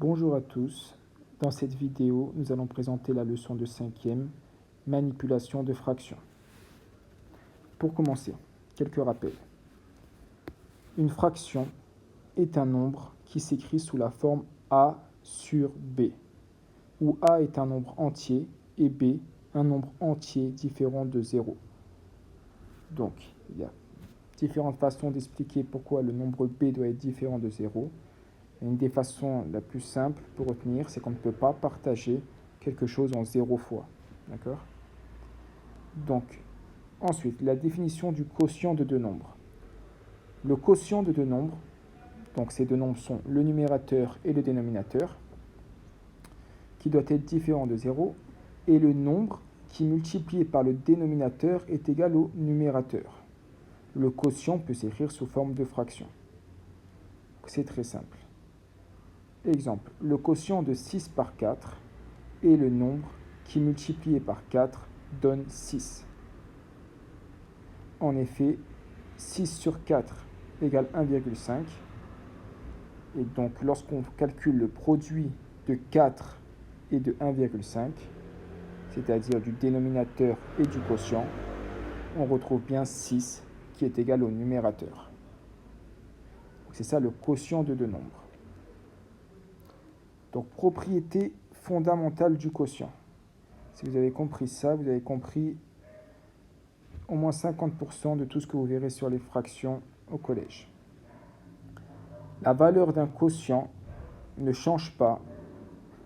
Bonjour à tous, dans cette vidéo nous allons présenter la leçon de 5e, manipulation de fractions. Pour commencer, quelques rappels. Une fraction est un nombre qui s'écrit sous la forme A sur B, où A est un nombre entier et B un nombre entier différent de 0. Donc, il y a différentes façons d'expliquer pourquoi le nombre B doit être différent de 0. Une des façons la plus simples pour retenir, c'est qu'on ne peut pas partager quelque chose en 0 fois. D'accord ? Donc, ensuite, la définition du quotient de deux nombres. Le quotient de deux nombres, donc ces deux nombres sont le numérateur et le dénominateur, qui doit être différent de 0, et le nombre qui, multiplié par le dénominateur, est égal au numérateur. Le quotient peut s'écrire sous forme de fraction. C'est très simple. Exemple, le quotient de 6 par 4 est le nombre qui, multiplié par 4, donne 6. En effet, 6 sur 4 égale 1,5. Et donc, lorsqu'on calcule le produit de 4 et de 1,5, c'est-à-dire du dénominateur et du quotient, on retrouve bien 6 qui est égal au numérateur. C'est ça le quotient de deux nombres. Donc, propriété fondamentale du quotient. Si vous avez compris ça, vous avez compris au moins 50% de tout ce que vous verrez sur les fractions au collège. La valeur d'un quotient ne change pas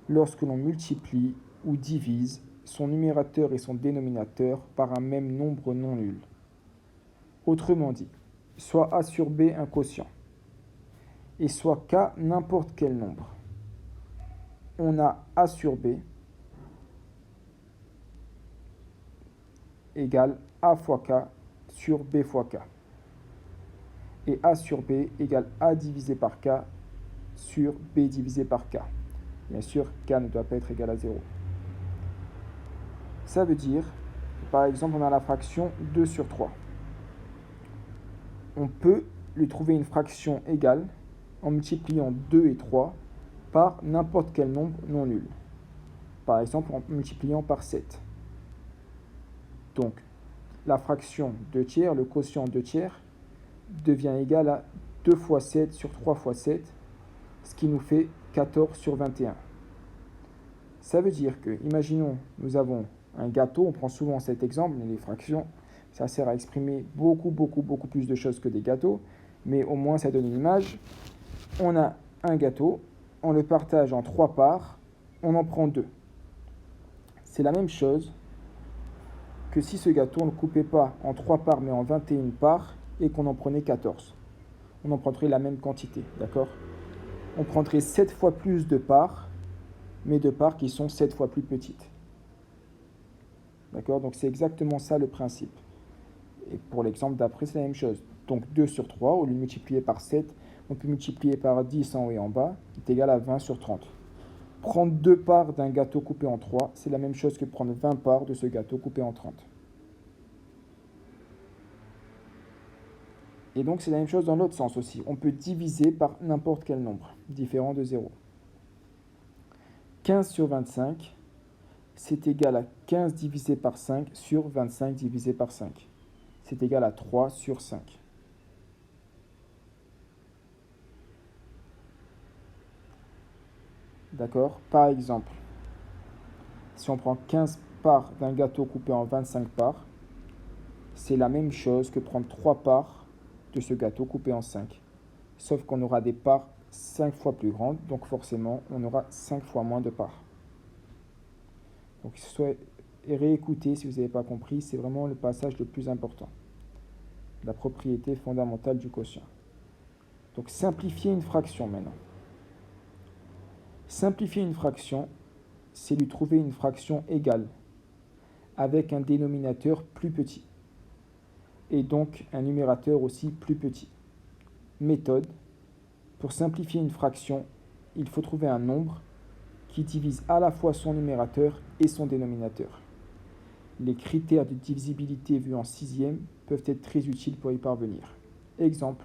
lorsque l'on multiplie ou divise son numérateur et son dénominateur par un même nombre non nul. Autrement dit, soit A sur B un quotient, et soit K n'importe quel nombre. On a A sur B égale A fois K sur B fois K. Et A sur B égale A divisé par K sur B divisé par K. Bien sûr, K ne doit pas être égal à 0. Ça veut dire, par exemple, on a la fraction 2 sur 3. On peut lui trouver une fraction égale en multipliant 2 et 3 par n'importe quel nombre non nul. Par exemple, en multipliant par 7. Donc, la fraction 2 tiers, le quotient 2 tiers, devient égal à 2 fois 7 sur 3 fois 7, ce qui nous fait 14 sur 21. Ça veut dire que, imaginons, nous avons un gâteau, on prend souvent cet exemple, mais les fractions, ça sert à exprimer beaucoup plus de choses que des gâteaux, mais au moins ça donne une image. On a un gâteau, on le partage en 3 parts, on en prend 2. C'est la même chose que si ce gâteau, on ne le coupait pas en 3 parts, mais en 21 parts, et qu'on en prenait 14. On en prendrait la même quantité, d'accord ? On prendrait 7 fois plus de parts, mais de parts qui sont 7 fois plus petites. D'accord ? Donc c'est exactement ça le principe. Et pour l'exemple d'après, c'est la même chose. Donc 2 sur 3, au lieu de multiplier par 7, on peut multiplier par 10 en haut et en bas, qui est égal à 20 sur 30. Prendre 2 parts d'un gâteau coupé en 3, c'est la même chose que prendre 20 parts de ce gâteau coupé en 30. Et donc c'est la même chose dans l'autre sens aussi. On peut diviser par n'importe quel nombre, différent de 0. 15 sur 25, c'est égal à 15 divisé par 5 sur 25 divisé par 5. C'est égal à 3 sur 5. D'accord ? Par exemple, si on prend 15 parts d'un gâteau coupé en 25 parts, c'est la même chose que prendre 3 parts de ce gâteau coupé en 5. Sauf qu'on aura des parts 5 fois plus grandes, donc forcément, on aura 5 fois moins de parts. Donc, réécoutez si vous n'avez pas compris, c'est vraiment le passage le plus important. La propriété fondamentale du quotient. Donc, simplifier une fraction maintenant. Simplifier une fraction, c'est lui trouver une fraction égale, avec un dénominateur plus petit, et donc un numérateur aussi plus petit. Méthode, pour simplifier une fraction, il faut trouver un nombre qui divise à la fois son numérateur et son dénominateur. Les critères de divisibilité vus en 6e peuvent être très utiles pour y parvenir. Exemple,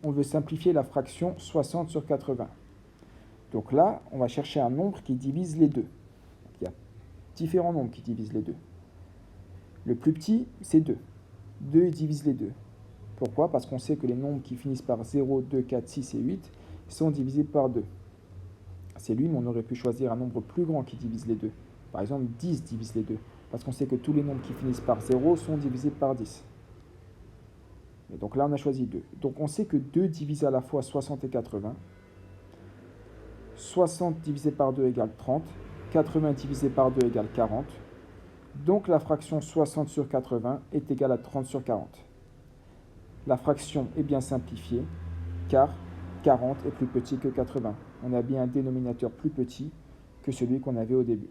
on veut simplifier la fraction 60 sur 80. Donc là, on va chercher un nombre qui divise les deux. Il y a différents nombres qui divisent les deux. Le plus petit, c'est 2. 2 divise les deux. Pourquoi? Parce qu'on sait que les nombres qui finissent par 0, 2, 4, 6 et 8 sont divisés par 2. C'est lui, mais on aurait pu choisir un nombre plus grand qui divise les deux. Par exemple, 10 divise les deux. Parce qu'on sait que tous les nombres qui finissent par 0 sont divisés par 10. Et donc là, on a choisi 2. Donc on sait que 2 divise à la fois 60 et 80. 60 divisé par 2 égale 30. 80 divisé par 2 égale 40. Donc la fraction 60 sur 80 est égale à 30 sur 40. La fraction est bien simplifiée, car 40 est plus petit que 80. On a bien un dénominateur plus petit que celui qu'on avait au début.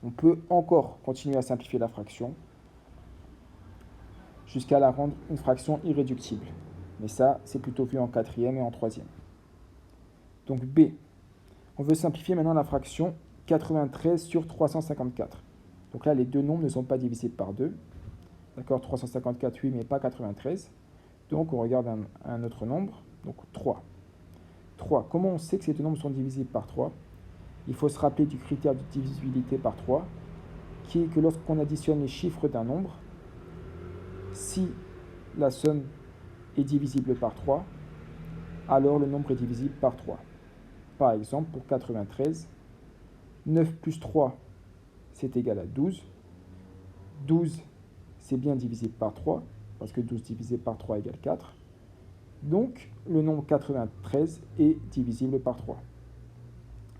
On peut encore continuer à simplifier la fraction jusqu'à la rendre une fraction irréductible. Mais ça, c'est plutôt vu en quatrième et en troisième. Donc B. On veut simplifier maintenant la fraction 93 sur 354. Donc là, les deux nombres ne sont pas divisés par 2. D'accord, 354, oui, mais pas 93. Donc on regarde un autre nombre, donc 3. 3. Comment on sait que ces deux nombres sont divisés par 3? Il faut se rappeler du critère de divisibilité par 3, qui est que lorsqu'on additionne les chiffres d'un nombre, si la somme est divisible par 3, alors le nombre est divisible par 3. Par exemple, pour 93, 9 plus 3, c'est égal à 12. 12, c'est bien divisible par 3, parce que 12 divisé par 3 égale 4. Donc, le nombre 93 est divisible par 3.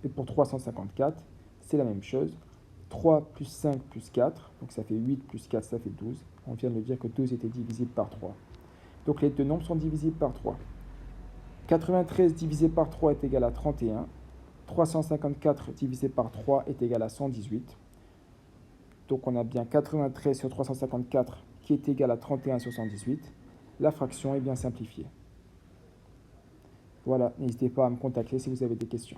Et pour 354, c'est la même chose. 3 plus 5 plus 4, donc ça fait 8 plus 4, ça fait 12. On vient de dire que 12 était divisible par 3. Donc les deux nombres sont divisibles par 3. 93 divisé par 3 est égal à 31. 354 divisé par 3 est égal à 118. Donc on a bien 93 sur 354 qui est égal à 31 sur 118. La fraction est bien simplifiée. Voilà, n'hésitez pas à me contacter si vous avez des questions.